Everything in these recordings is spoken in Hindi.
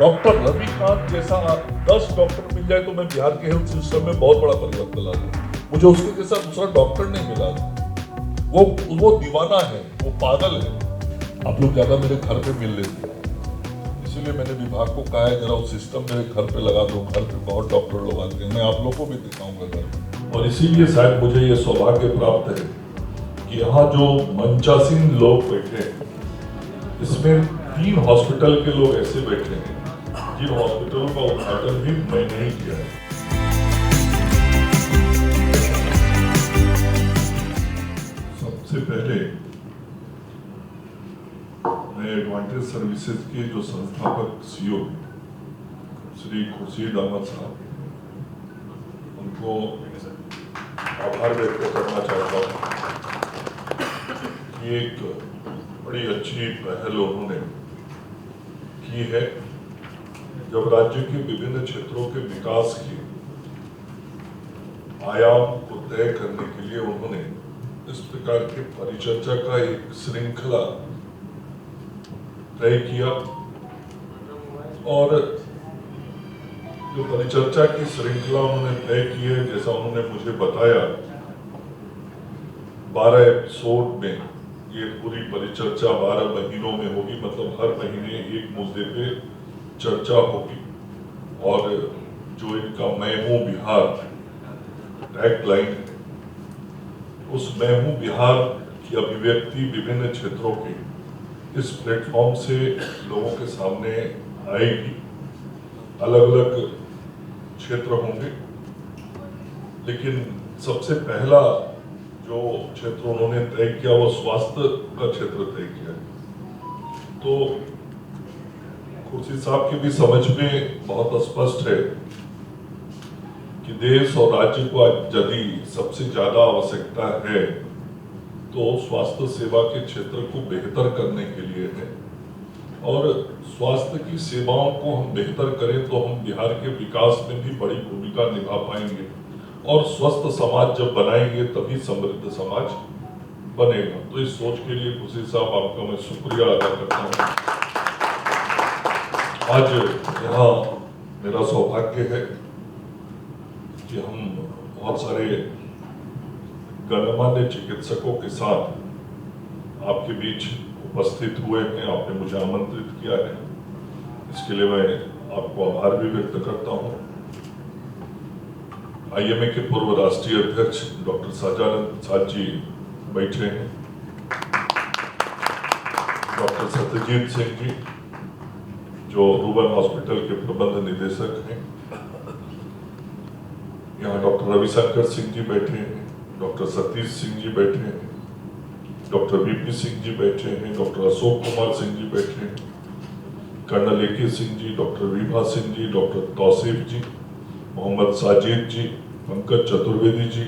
डॉक्टर रविकांत जैसा 10 डॉक्टर मिल जाए तो मैं बिहार के हेल्थ सिस्टम में बहुत बड़ा परिवर्तन ला दूं। मुझे उसके जैसा दूसरा डॉक्टर नहीं मिला। वो दीवाना है, वो पागल है। आप लोग ज्यादा मेरे घर पे मिल लेते हैं, इसीलिए मैंने विभाग को कहा है जरा वो सिस्टम मेरे घर पे लगा दो। घर पे बहुत डॉक्टर लोग आते हैं, मैं आप लोग को भी दिखाऊंगा घर पे। और इसीलिए शायद मुझे ये सौभाग्य प्राप्त है कि यहाँ जो मंचासीन लोग बैठे हैं, इसमें 3 हॉस्पिटल के लोग ऐसे बैठे हैं जिन हॉस्पिटलों का उद्घाटन भी मैंने ही किया है। सबसे पहले मैं एडवांटेज सर्विसेज के जो संस्थापक सीईओ श्री खुर्शीद अहमद साहब, उनको आभार व्यक्त करना चाहता हूँ कि एक बड़ी अच्छी पहल उन्होंने की है। जब राज्य के विभिन्न क्षेत्रों के विकास के आयाम को तय करने के लिए उन्होंने इस प्रकार के परिचर्चा का एक श्रृंखला तय किया, और जो परिचर्चा की श्रृंखला उन्होंने तय की है, जैसा उन्होंने मुझे बताया, 12 एपिसोड में ये पूरी परिचर्चा 12 महीनों में होगी। मतलब हर महीने एक मुद्दे पे चर्चा होगी। और जो इनका मैं हूं बिहार टैगलाइन है, उस मैं हूं बिहार की अभिव्यक्ति विभिन्न क्षेत्रों के इस प्लेटफॉर्म से लोगों के सामने आएगी। अलग अलग क्षेत्र होंगे, लेकिन सबसे पहला जो क्षेत्र उन्होंने तय किया वो स्वास्थ्य का क्षेत्र तय किया है। तो खुर्शीद साहब की भी समझ में बहुत स्पष्ट है कि देश और राज्य को आज यदि सबसे ज्यादा आवश्यकता है तो स्वास्थ्य सेवा के क्षेत्र को बेहतर करने के लिए है। और स्वास्थ्य की सेवाओं को हम बेहतर करें तो हम बिहार के विकास में भी बड़ी भूमिका निभा पाएंगे, और स्वस्थ समाज जब बनाएंगे तभी समृद्ध समाज बनेगा। तो इस सोच के लिए खुर्शीद साहब आपका मैं शुक्रिया अदा करता हूँ। आज यहाँ मेरा सौभाग्य है कि हम बहुत सारे गणमान्य चिकित्सकों के साथ आपके बीच उपस्थित हुए हैं। आपने मुझे आमंत्रित किया है, इसके लिए मैं आपको आभार भी व्यक्त करता हूँ। आईएमए के पूर्व राष्ट्रीय अध्यक्ष डॉक्टर सजानंद साथ जी बैठे हैं, डॉक्टर सत्यजीत सिंह जी जो रूबन हॉस्पिटल के प्रबंध निदेशक हैं, यहाँ डॉक्टर रविशंकर सिंह जी बैठे हैं, डॉक्टर सतीश सिंह जी बैठे हैं, डॉक्टर वीपी सिंह जी बैठे हैं, डॉक्टर अशोक कुमार सिंह जी बैठे हैं, कर्नल एके सिंह जी, डॉक्टर विभा सिंह जी, डॉक्टर तौसीफ जी, मोहम्मद साजिद जी, पंकज चतुर्वेदी जी,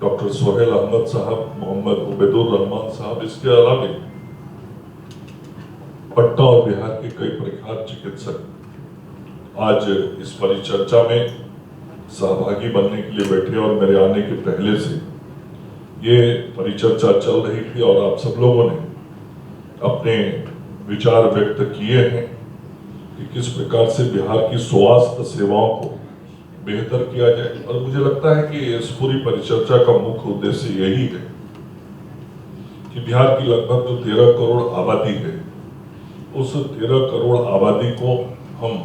डॉक्टर सोहेल अहमद साहब, मोहम्मद उबैदुर रहमान साहब। इसके अलावा पटना और बिहार के कई प्रख्यात चिकित्सक आज इस परिचर्चा में सहभागी बनने के लिए बैठे। और मेरे आने के पहले से ये परिचर्चा चल रही थी और आप सब लोगों ने अपने विचार व्यक्त किए हैं कि किस प्रकार से बिहार की स्वास्थ्य सेवाओं को बेहतर किया जाए। और मुझे लगता है कि इस पूरी परिचर्चा का मुख्य उद्देश्य यही है कि बिहार की लगभग जो 13 करोड़ आबादी है, उस 13 करोड़ आबादी को हम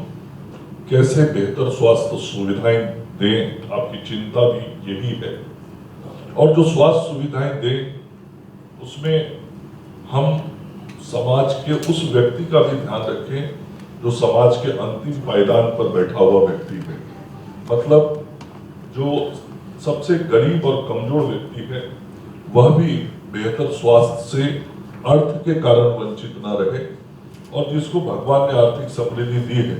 कैसे बेहतर स्वास्थ्य सुविधाएं दें। आपकी चिंता भी यही है। और जो स्वास्थ्य सुविधाएं दें उसमें हम समाज के उस व्यक्ति का भी ध्यान रखें जो समाज के अंतिम पायदान पर बैठा हुआ व्यक्ति है। मतलब जो सबसे गरीब और कमजोर व्यक्ति है वह भी बेहतर स्वास्थ्य से अर्थ के कारण वंचित न रहे। और जिसको भगवान ने आर्थिक समृद्धि दी है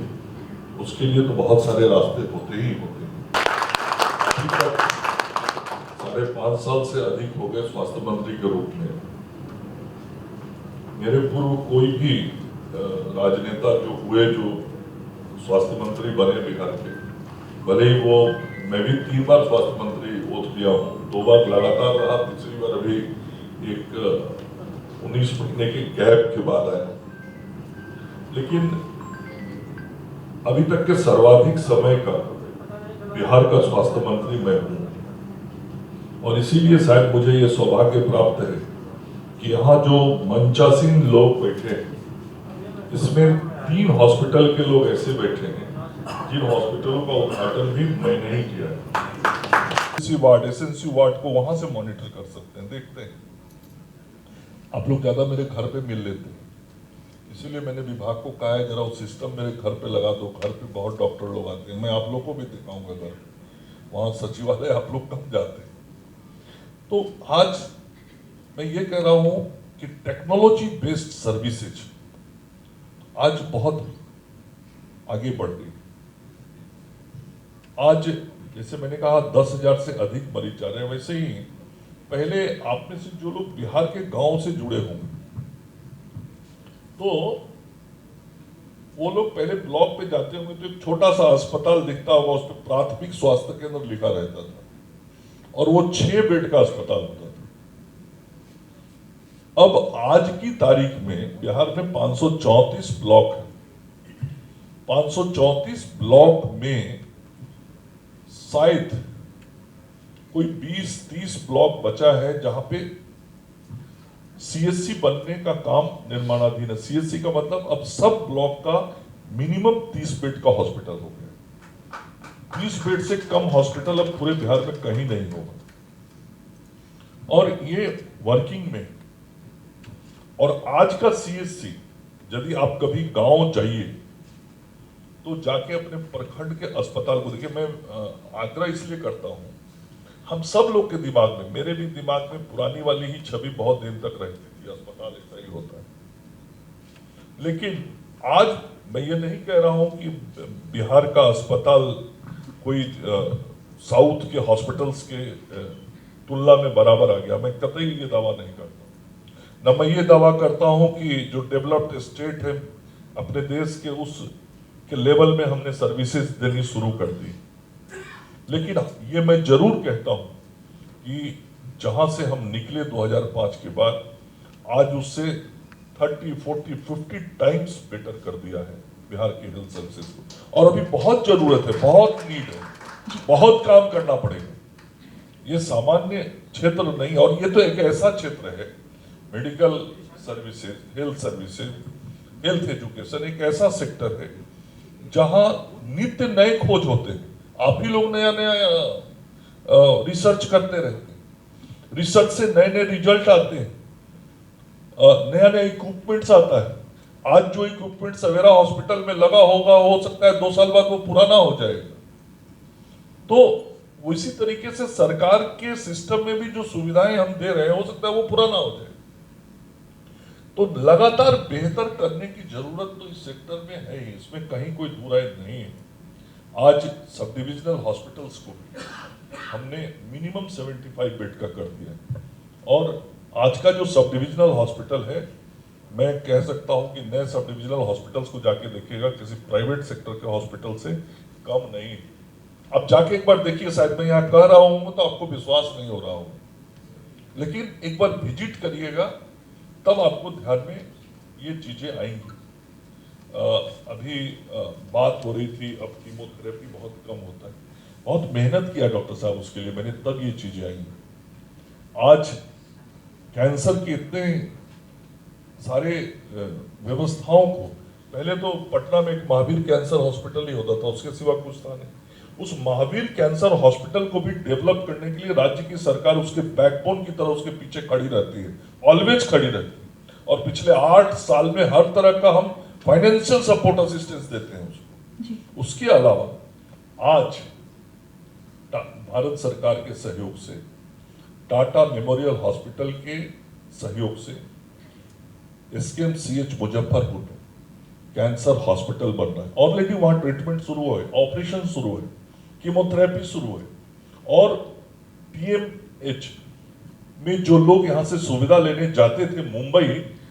उसके लिए तो बहुत सारे रास्ते होते ही होते हैं। 5.5 साल से अधिक हो गए स्वास्थ्य मंत्री के रूप में। मेरे पूर्व कोई भी राजनेता जो हुए जो स्वास्थ्य मंत्री बने बिहार के, भले ही वो मैं भी 3 बार स्वास्थ्य मंत्री ओथ लिया हूँ, 2 बार लगातार रहा, तीसरी बार अभी एक 19 महीने के गैप के बाद आया। लेकिन अभी तक के सर्वाधिक समय का बिहार का स्वास्थ्य मंत्री मैं हूं, और इसीलिए शायद मुझे ये सौभाग्य प्राप्त है कि यहाँ जो मंचासीन लोग बैठे हैं, इसमें 3 हॉस्पिटल के लोग ऐसे बैठे हैं जिन हॉस्पिटलों का उद्घाटन भी मैंने ही किया है। इसी वार्ड, एसएनसी वार्ड को वहां से मॉनिटर कर सकते हैं, देखते हैं। आप लोग ज्यादा मेरे घर पे मिल लेते हैं, इसीलिए मैंने विभाग को कहा है जरा वो सिस्टम मेरे घर पे लगा दो। घर पे बहुत डॉक्टर लोग आते हैं, मैं आप लोग को भी दिखाऊंगा घर, वहां सचिवालय आप लोग कम जाते हैं। तो आज मैं ये कह रहा हूं कि टेक्नोलॉजी बेस्ड सर्विसेज आज बहुत आगे बढ़ गई। आज जैसे मैंने कहा 10,000 से अधिक मरीज जा रहे हैं, वैसे ही पहले आप में से जो लोग बिहार के गांव से जुड़े होंगे तो वो लोग पहले ब्लॉक पे जाते होंगे तो एक छोटा सा अस्पताल दिखता होगा, उस पर प्राथमिक स्वास्थ्य केंद्र लिखा रहता था और वो 6 बेड का अस्पताल होता था। अब आज की तारीख में बिहार में 534 ब्लॉक है। 534 ब्लॉक में शायद कोई 20-30 ब्लॉक बचा है जहां पे सीएससी बनने का काम निर्माणाधीन है। सीएससी का मतलब अब सब ब्लॉक का मिनिमम 30 बेड का हॉस्पिटल हो गया। 30 बेड से कम हॉस्पिटल अब पूरे बिहार में कहीं नहीं होगा, और ये वर्किंग में। और आज का सीएससी यदि आप कभी गांव जाइए तो जाके अपने प्रखंड के अस्पताल को देखिए। मैं आग्रह इसलिए करता हूं, हम सब लोग के दिमाग में, मेरे भी दिमाग में पुरानी वाली ही छवि बहुत दिन तक रहती थी, अस्पताल ऐसा ही होता है। लेकिन आज मैं ये नहीं कह रहा हूं कि बिहार का अस्पताल कोई साउथ के हॉस्पिटल्स के तुलना में बराबर आ गया, मैं कतई ये दावा नहीं करता। न मैं ये दावा करता हूं कि जो डेवलप्ड स्टेट है अपने देश के उस के लेवल में हमने सर्विसेज देनी शुरू कर दी। लेकिन ये मैं जरूर कहता हूं कि जहां से हम निकले 2005 के बाद, आज उससे 30, 40, 50 टाइम्स बेटर कर दिया है बिहार की हेल्थ सर्विसेज को। और अभी बहुत जरूरत है, बहुत नीड है, बहुत काम करना पड़ेगा। ये सामान्य क्षेत्र नहीं, और ये तो एक ऐसा क्षेत्र है, medical services, health services, health education एक ऐसा सेक्टर है जहां नित्य नए खोज होते हैं। आप ही लोग नया नया रिसर्च करते रहते हैं, रिसर्च से नए नए रिजल्ट आते हैं, नया नया इक्विपमेंट्स आता है। आज जो इक्विपमेंट सवेरा हॉस्पिटल में लगा होगा, हो सकता है 2 साल बाद वो पुराना हो जाएगा। तो उसी तरीके से सरकार के सिस्टम में भी जो सुविधाएं हम दे रहे हैं, हो सकता है वो पुराना हो जाए। तो लगातार बेहतर करने की जरूरत तो इस सेक्टर में है ही, इसमें कहीं कोई दुराय नहीं है। आज सब डिविजनल हॉस्पिटल्स को हमने मिनिमम 75 बेड का कर दिया है, और आज का जो सब डिविजनल हॉस्पिटल है, मैं कह सकता हूं कि नए सब डिविजनल हॉस्पिटल्स को जाके देखिएगा, किसी प्राइवेट सेक्टर के हॉस्पिटल से कम नहीं है। अब जाके एक बार देखिए, शायद मैं यहाँ कह रहा हूँ तो आपको विश्वास नहीं हो रहा हो, लेकिन एक बार विजिट करिएगा तब आपको ध्यान में ये चीजें आएंगी। अभी बात हो रही थी, अब कीमोथेरेपी बहुत कम होता है, बहुत मेहनत किया डॉक्टर साहब उसके लिए, मैंने तब ये चीजें आई। आज कैंसर के इतने सारे व्यवस्थाओं को, पहले तो पटना में एक महावीर कैंसर हॉस्पिटल ही होता था, उसके सिवा कुछ था नहीं। उस महावीर कैंसर हॉस्पिटल को भी डेवलप करने के लिए राज्य की सरकार उसके बैकबोन की तरह उसके पीछे खड़ी रहती है, ऑलवेज खड़ी रहती है। और पिछले 8 साल में हर तरह का हम फाइनेंशियल सपोर्ट असिस्टेंस देते हैं उसको। उसके अलावा आज भारत सरकार के सहयोग से, टाटा मेमोरियल हॉस्पिटल के सहयोग से SKMCH मुजफ्फरपुर में कैंसर हॉस्पिटल बन रहा है। ऑलरेडी वहां ट्रीटमेंट शुरू है, ऑपरेशन शुरू है, कीमोथेरेपी शुरू है, और PMH में जो लोग यहां से सुविधा लेने जाते थे मुंबई,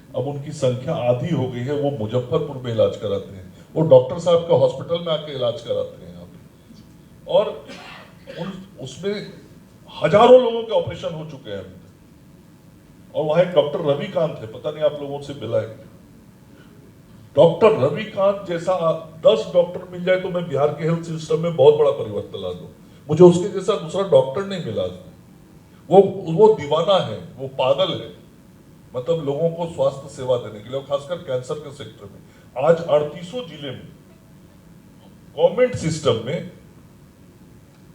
अब उनकी संख्या आधी हो गई है, वो मुजफ्फरपुर में इलाज कराते हैं। वो डॉक्टर साहब के हॉस्पिटल में आके इलाज कराते हैं यहाँ पे, और उसमें हजारों लोगों के ऑपरेशन हो चुके हैं अभी तक। और वहां एक डॉक्टर रविकांत है, पता नहीं आप लोगों से मिला है, डॉक्टर रविकांत जैसा 10 डॉक्टर मिल जाए तो मैं बिहार के हेल्थ सिस्टम में बहुत बड़ा परिवर्तन ला दूं। मुझे उसके जैसा दूसरा डॉक्टर नहीं मिला। वो दीवाना है, वो पागल है, मतलब लोगों को स्वास्थ्य सेवा देने के लिए, खासकर कैंसर के सेक्टर में। आज 38 जिले में गवर्नमेंट सिस्टम में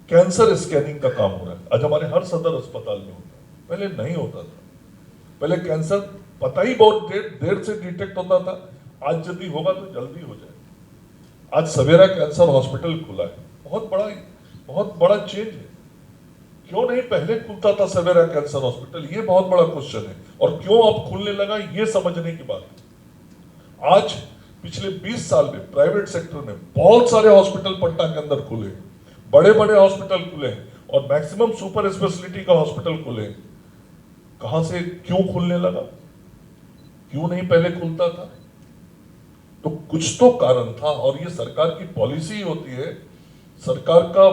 कैंसर स्कैनिंग का काम हो रहा है। आज हमारे हर सदर अस्पताल में होता है, पहले नहीं होता था। पहले कैंसर पता ही बहुत देर से डिटेक्ट होता था, आज यदि होगा तो जल्दी हो जाए। आज सवेरा कैंसर हॉस्पिटल खुला है, बहुत बड़ा चेंज है। क्यों नहीं पहले खुलता था सवेरा कैंसर हॉस्पिटल, ये बहुत बड़ा क्वेश्चन है। और क्यों अब खुलने लगा, ये समझने की बात है। आज पिछले 20 साल में प्राइवेट सेक्टर में बहुत सारे हॉस्पिटल पटना के अंदर खुले, बड़े बड़े हॉस्पिटल खुले और मैक्सिमम सुपर स्पेशलिटी का हॉस्पिटल खुले। कहां से क्यों खुलने लगा, क्यों नहीं पहले खुलता था? तो कुछ तो कारण था। और ये सरकार की पॉलिसी होती है, सरकार का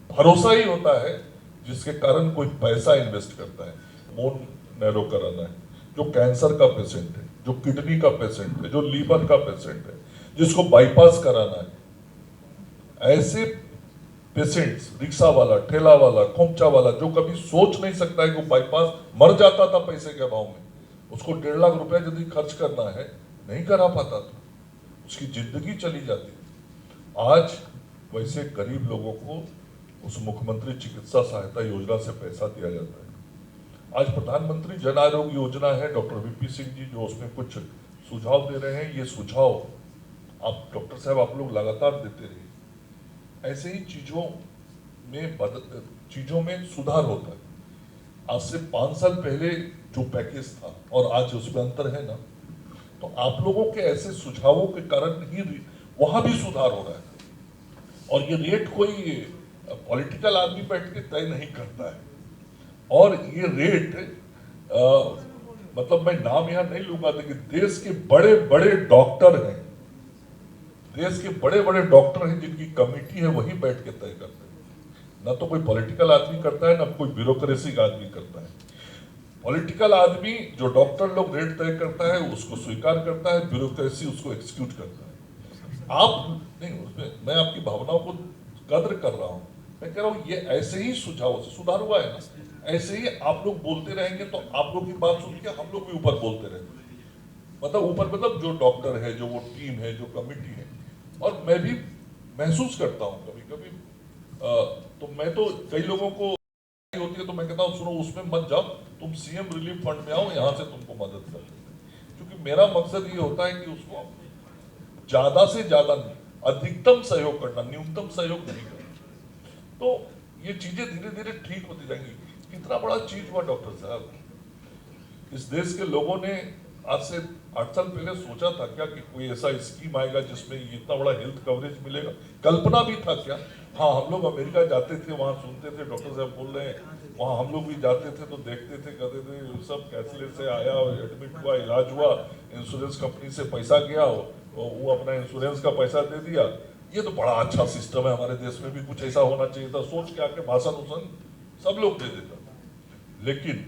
भरोसा ही होता है, जिसके कारण कोई पैसा इन्वेस्ट करता है। बोन नैरो कराना है, जो कैंसर का पेशेंट है, जो किडनी का पेशेंट है, जो लीवर का पेशेंट है, जिसको बाईपास कराना है, ऐसे पेशेंट्स, रिक्शा वाला, ठेला वाला, खोमचा वाला, जो कभी सोच नहीं सकता है कि बाईपास मर जाता था पैसे के अभाव में, उसको 1.5 लाख रुपए यदि खर्च करना है, नहीं करा पाता था, उसकी जिंदगी चली जाती। आज वैसे गरीब लोगों को उस मुख्यमंत्री चिकित्सा सहायता योजना से पैसा दिया जाता है। आज प्रधानमंत्री जन आरोग्य योजना है, डॉक्टर वीपी सिंह जी जो उसमें कुछ सुझाव दे रहे हैं, ये सुझाव आप डॉक्टर साहब आप लोग लगातार देते रहिए। ऐसे ही चीजों में सुधार होता है। आज से 5 साल पहले जो पैकेज था और आज उसमें अंतर है ना, तो आप लोगों के ऐसे सुझावों के कारण ही वहां भी सुधार हो रहा है। और ये रेट कोई पॉलिटिकल आदमी बैठ के तय नहीं करता है। और ये रेट मतलब मैं नाम यहां नहीं लूंगा, लेकिन देश के बड़े बड़े डॉक्टर हैं, देश के बड़े बड़े डॉक्टर हैं जिनकी कमेटी है, वही बैठ के तय करते हैं। ना तो कोई पॉलिटिकल आदमी करता है, ना कोई ब्यूरोक्रेसी का आदमी करता है। पॉलिटिकल आदमी जो डॉक्टर लोग रेट तय करता है उसको स्वीकार करता है, ब्यूरोक्रेसी उसको एक्सिक्यूट करता है। आप नहीं, उसमें मैं आपकी भावनाओं को कद्र कर रहा हूं। मैं कह रहा हूं ये ऐसे ही सुझाव से सुधार हुआ है ना, ऐसे ही आप लोग बोलते रहेंगे तो आप लोग की बात सुन के हम लोग भी ऊपर बोलते रहेंगे। मतलब ऊपर मतलब जो डॉक्टर है, जो वो टीम है, जो कमिटी है। और मैं भी महसूस करता हूं कभी कभी, तो मैं तो कई लोगों को होती है तो मैं कहता हूं सुनो उसमें मत जाओ, तुम सीएम रिलीफ फंड में आओ, यहां से तुमको मदद कर देते हैं। क्योंकि मेरा मकसद ये होता है कि उसको ज्यादा से ज्यादा अधिकतम सहयोग करना, न्यूनतम सहयोग नहीं करना। तो ये चीजें धीरे धीरे ठीक होती जाएंगी। कितना बड़ा चीज हुआ डॉक्टर साहब, इस देश के लोगों ने आज से 8 साल पहले सोचा था क्या कि कोई ऐसा स्कीम आएगा जिसमें इतना बड़ा हेल्थ कवरेज मिलेगा? कल्पना भी था क्या? हाँ, हम लोग अमेरिका जाते थे, वहाँ सुनते थे, डॉक्टर साहब बोल रहे हैं, वहाँ हम लोग भी जाते थे तो देखते थे, कहते थे सब कैशलेस से आया, एडमिट हुआ, इलाज हुआ, इंश्योरेंस कंपनी से पैसा गया, वो अपना इंश्योरेंस का पैसा दे दिया। ये तो बड़ा अच्छा सिस्टम है, हमारे देश में भी कुछ ऐसा होना चाहिए था, सोच के आके भाषण उसन सब लोग दे देता था। लेकिन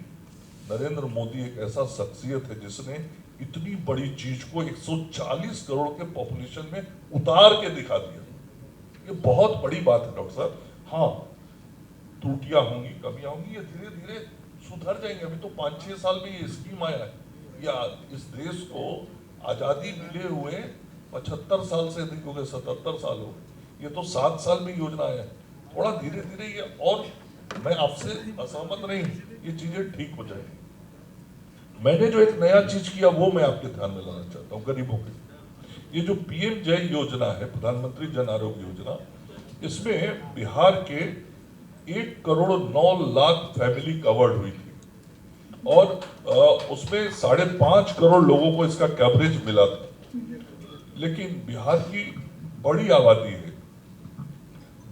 नरेंद्र मोदी एक ऐसा शख्सियत है जिसने इतनी बड़ी चीज को 140 करोड़ के पॉपुलेशन में उतार के दिखा दिया। ये बहुत बड़ी बात है डॉक्टर साहब। हाँ, त्रुटियां होंगी, कमियां होंगी, ये धीरे धीरे सुधर जाएंगे। अभी तो 5-6 साल में ये स्कीम आया है। या इस देश को आजादी मिले हुए 75 साल से अधिक हो गए, 77 साल हो गए, ये तो 7 साल में योजना आया है। थोड़ा धीरे धीरे ये, और मैं आपसे असहमत नहीं, ये चीजें ठीक हो जाएंगी। मैंने जो एक नया चीज किया वो मैं आपके ध्यान में लाना चाहता हूँ गरीबों के। ये जो पीएम जय योजना है, प्रधानमंत्री जन आरोग्य योजना, इसमें बिहार के 1,09,00,000 फैमिली कवर्ड हुई थी और उसमें 5.5 करोड़ लोगों को इसका कवरेज मिला था। लेकिन बिहार की बड़ी आबादी है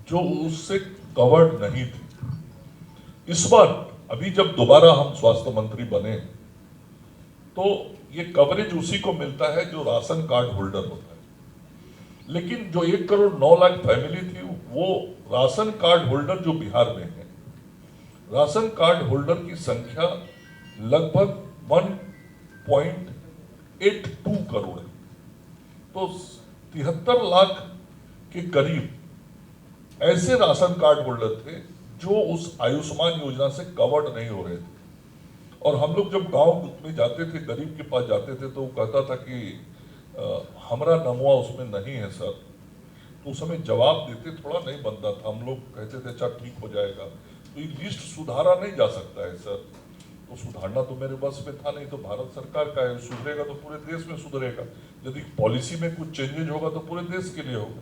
जो उससे कवर्ड नहीं थी। इस बार अभी जब दोबारा हम स्वास्थ्य मंत्री बने तो ये कवरेज उसी को मिलता है जो राशन कार्ड होल्डर होता है। लेकिन जो 1,09,00,000 फैमिली थी, वो राशन कार्ड होल्डर जो बिहार में है, राशन कार्ड होल्डर की संख्या लगभग 1.82 करोड़ है। तो 73 लाख के करीब ऐसे राशन कार्ड होल्डर थे जो उस आयुष्मान योजना से कवर्ड नहीं हो रहे थे। और हम लोग जब गांव में जाते थे, गरीब के पास जाते थे, तो वो कहता था कि हमारा नमवा उसमें नहीं है सर। तो उस समय जवाब देते थोड़ा नहीं बनता था, हम लोग कहते थे अच्छा ठीक हो जाएगा। तो ये लिस्ट सुधारा नहीं जा सकता है सर। तो सुधारना तो मेरे बस में था नहीं, तो भारत सरकार का है, सुधरेगा तो पूरे देश में सुधरेगा। यदि पॉलिसी में कुछ चेंजेज होगा तो पूरे देश के लिए होगा।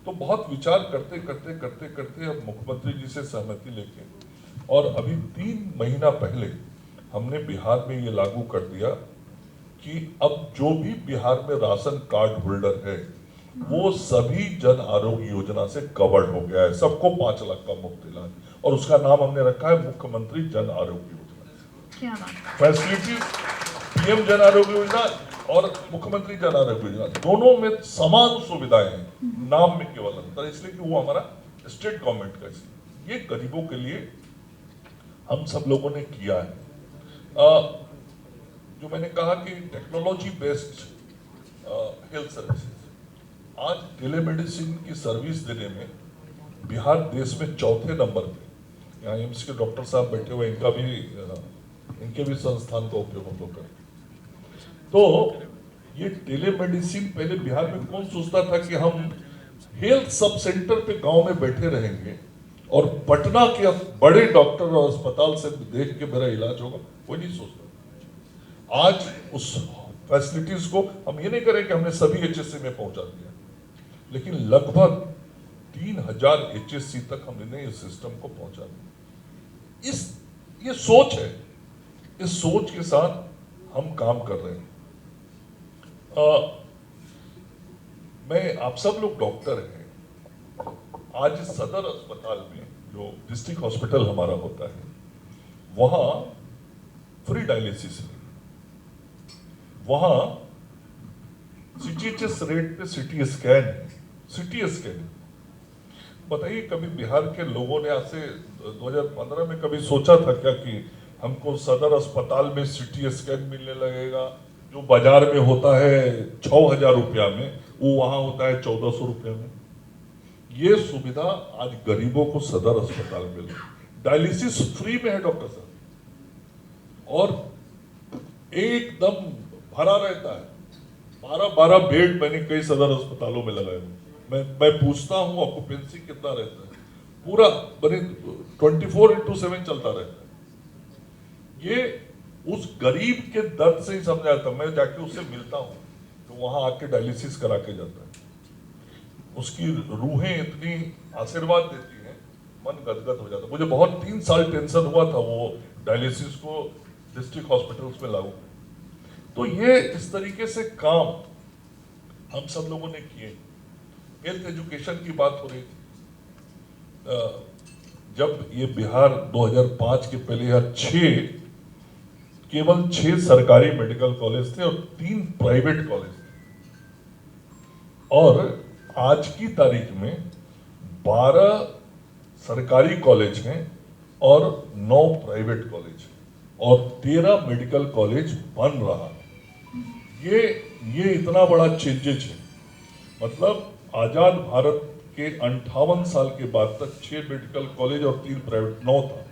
तो बहुत विचार करते करते करते करते अब मुख्यमंत्री जी से सहमति लेके, और अभी 3 महीना पहले हमने बिहार में ये लागू कर दिया कि अब जो भी बिहार में राशन कार्ड होल्डर है वो सभी जन आरोग्य योजना से कवर्ड हो गया है। सबको 5 लाख का मुफ्त इलाज, और उसका नाम हमने रखा है मुख्यमंत्री जन आरोग्य योजना। क्या बात। फैसिलिटीज पीएम जन आरोग्य योजना और मुख्यमंत्री जन आरोग्य योजना दोनों में समान सुविधाएं हैं, नाम में केवल अंतर, इसलिए कि वो हमारा स्टेट गवर्नमेंट का, इसलिए ये गरीबों के लिए हम सब लोगों ने किया है। जो मैंने कहा कि टेक्नोलॉजी बेस्ड हेल्थ सर्विसेज, आज टेलीमेडिसिन की सर्विस देने में बिहार देश में 4थे नंबर पे। यहाँ एम्स के डॉक्टर साहब बैठे हुए, इनके भी संस्थान का उपयोग हम लोग करें। तो ये टेलीमेडिसिन पहले बिहार में कौन सोचता था कि हम हेल्थ सब सेंटर पे गांव में बैठे रहेंगे और पटना के बड़े डॉक्टर और अस्पताल से देख के मेरा इलाज होगा, कोई नहीं सोचता। आज उस फैसिलिटीज को हम ये नहीं करें कि हमने सभी एचएससी में पहुंचा दिया, लेकिन लगभग 3000 एचएससी तक हमने इस सिस्टम को पहुंचा दिया। ये सोच है, इस सोच के साथ हम काम कर रहे हैं। मैं, आप सब लोग डॉक्टर हैं। आज सदर अस्पताल में जो डिस्ट्रिक्ट हॉस्पिटल हमारा होता है, वहां फ्री डायलिसिस है, वहां सीजीएचएस रेट पे सीटी स्कैन है, सीटी स्कैन। बताइए कभी बिहार के लोगों ने आज से 2015 में कभी सोचा था क्या कि हमको सदर अस्पताल में सीटी स्कैन मिलने लगेगा? जो बाजार में होता है 6000 रुपया में, वो वहां होता है 1400 रुपया में। ये सुविधा आज गरीबों को सदर अस्पताल में मिल रही है। डायलिसिस फ्री में है डॉक्टर साहब, और एकदम भरा रहता है। 12 बेड मैंने कई सदर अस्पतालों में लगाए हुए। मैं पूछता हूँ ऑक्यूपेंसी कितना रहता है, पूरा बने 24/7 चलता रहता है। ये उस गरीब के दर्द से ही समझा जाता। मैं जाके उससे मिलता हूँ तो वहां आके डायलिसिस करा के जाता है। उसकी रूहें इतनी आशीर्वाद देती हैं, मन गदगद हो जाता। मुझे बहुत 3 साल टेंशन हुआ था वो डायलिसिस को डिस्ट्रिक्ट हॉस्पिटल्स में लागू। तो ये इस तरीके से काम हम सब लोगों ने किए। हेल्थ एजुकेशन की बात हो रही थी। जब ये बिहार 2005 के पहले यहाँ केवल 6 सरकारी मेडिकल कॉलेज थे और 3 प्राइवेट कॉलेज थे, और आज की तारीख में 12 सरकारी कॉलेज हैं और 9 प्राइवेट कॉलेज, और 13 मेडिकल कॉलेज बन रहा है। ये इतना बड़ा चेंजेज है। मतलब आजाद भारत के 58 साल के बाद तक 6 मेडिकल कॉलेज और 3 प्राइवेट, 9 था,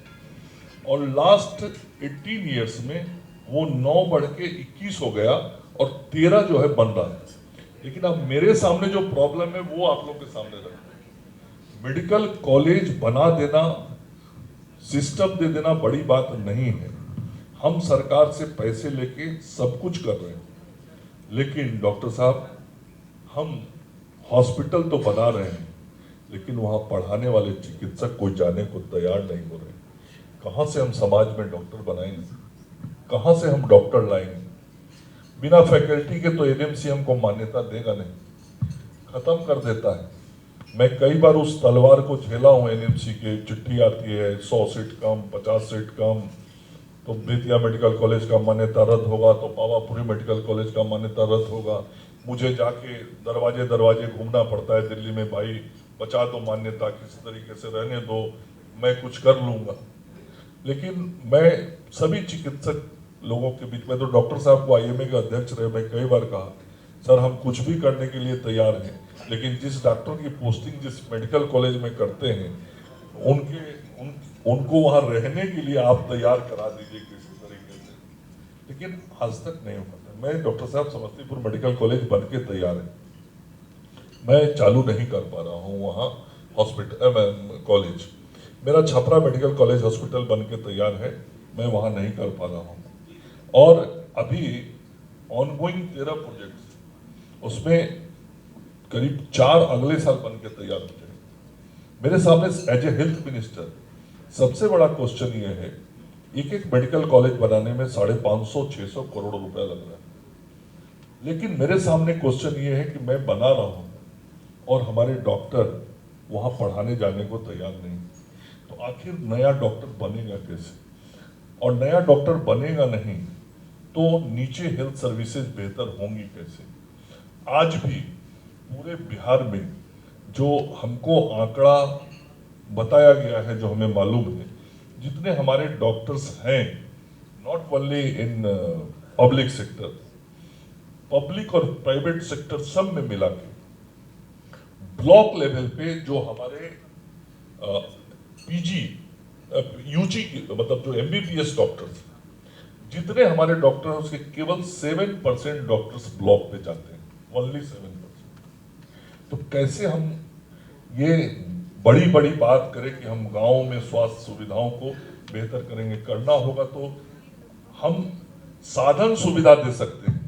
और लास्ट 18 इयर्स में वो 9 बढ़ के 21 हो गया और 13 जो है बन रहा है। लेकिन अब मेरे सामने जो प्रॉब्लम है वो आप लोग के सामने रखते हैं। मेडिकल कॉलेज बना देना, सिस्टम दे देना बड़ी बात नहीं है। हम सरकार से पैसे लेके सब कुछ कर रहे हैं, लेकिन डॉक्टर साहब, हम हॉस्पिटल तो बना रहे हैं, लेकिन वहां पढ़ाने वाले चिकित्सक कोई जाने को तैयार नहीं हो रहे। कहां से हम समाज में डॉक्टर बनाएंगे? कहां से हम डॉक्टर लाएंगे? बिना फैकल्टी के तो एनएमसी हमको मान्यता देगा नहीं, खत्म कर देता है। मैं कई बार उस तलवार को झेला हूं। एनएमसी के चिट्ठी आती है 100 सीट कम, 50 सीट कम, तो बेतिया मेडिकल कॉलेज का मान्यता रद्द होगा, तो पावापुरी मेडिकल कॉलेज का मान्यता रद्द होगा। मुझे जाके दरवाजे दरवाजे घूमना पड़ता है दिल्ली में, भाई बचा दो मान्यता, किसी तरीके से रहने दो, मैं कुछ कर लूंगा। लेकिन मैं सभी चिकित्सक लोगों के बीच में, तो डॉक्टर साहब को आईएमए के अध्यक्ष रहे, मैं कई बार कहा सर हम कुछ भी करने के लिए तैयार हैं, लेकिन जिस डॉक्टर की पोस्टिंग जिस मेडिकल कॉलेज में करते हैं उनको वहां रहने के लिए आप तैयार करा दीजिए किसी तरीके से। लेकिन आज तक नहीं हो पाता। मैं डॉक्टर साहब समस्तीपुर मेडिकल कॉलेज बन के तैयार है, मैं चालू नहीं कर पा रहा हूँ वहाँ हॉस्पिटल कॉलेज। मेरा छपरा मेडिकल कॉलेज हॉस्पिटल बन के तैयार है, मैं वहाँ नहीं कर पा रहा हूँ। और अभी ऑनगोइंग 13 प्रोजेक्ट्स, उसमें करीब 4 अगले साल बन के तैयार हो जाएंगे। मेरे सामने एज ए हेल्थ मिनिस्टर सबसे बड़ा क्वेश्चन ये है, एक मेडिकल कॉलेज बनाने में 550-600 करोड़ रुपया लग रहा है, लेकिन मेरे सामने क्वेश्चन ये है कि मैं बना रहा हूँ और हमारे डॉक्टर वहाँ पढ़ाने जाने को तैयार नहीं। तो आखिर नया डॉक्टर बनेगा कैसे? और नया डॉक्टर बनेगा नहीं तो नीचे हेल्थ सर्विसेज बेहतर होंगी कैसे? आज भी पूरे बिहार में जो हमको आंकड़ा बताया गया है, जो हमें मालूम है, जितने हमारे डॉक्टर्स हैं, not only in public sector, public और प्राइवेट सेक्टर सब में मिला के ब्लॉक लेवल पे जो हमारे पीजी यूजी मतलब जो एमबीबीएस डॉक्टर्स, जितने हमारे डॉक्टर हैं उसके केवल 7% डॉक्टर्स ब्लॉक पे जाते हैं, ओनली 7%। तो कैसे हम ये बड़ी बड़ी बात करें कि हम गांव में स्वास्थ्य सुविधाओं को बेहतर करेंगे? करना होगा तो हम साधन सुविधा दे सकते हैं,